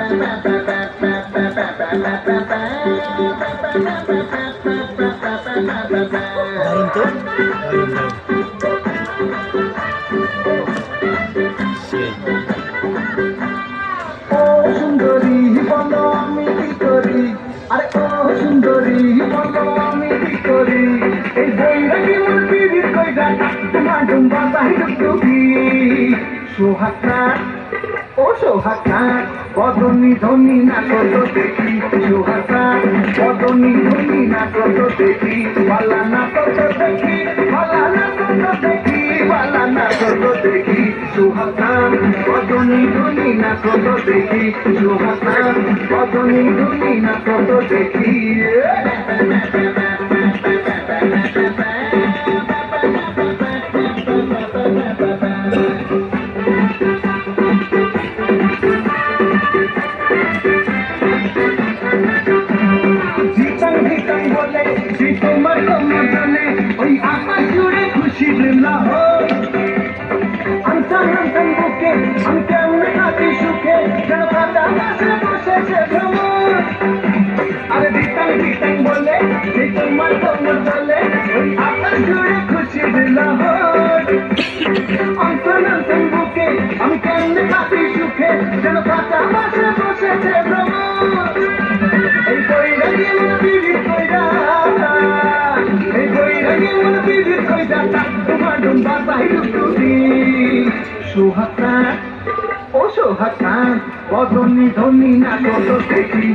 দারুণ তো, দারুণ দারুণ। সেই ও সুন্দরী বলো আমি কি করি, আরে ও সুন্দরী বলো আমি কি করি, এই বৈরাগী মন পিড়িত কইরা তোমার ডুম্বা বাহির ডুবি সোহাগা ও সোহাগা বদনি ধনি না কত দেখি সোহাগা বদনি ধনি না কত দেখি বালা না কত দেখি বালা না কত দেখি বালা না কত দেখি সোহাগা বদনি ধনি না কত দেখি সোহাগা বদনি ধনি না কত দেখি জিতং জিতং বলে যে তোমার কমর জানে ওই আকাশ জুড়ে খুশির লাহর আনসান আনসান বুকে আমি কেমন থাকি সুখে যেন কাঁদা মাসে বসেছে ভ্রমর আরে জিতং জিতং বলে যে তোমার কমর জানে ওই আকাশ জুড়ে খুশির লাহর আনসান আনসান বুকে আমি কেমন থাকি সুখে যেন কাঁদা মাসে বসেছে ভ্রমর এই বৈরাগী মন পিড়িত কইরা এই বৈরাগী মন পিড়িত কইরা তোমার ডুম্বা বাহির ডুবি সোহাগা ও সোহাগা বদনি ধনি না কত দেখি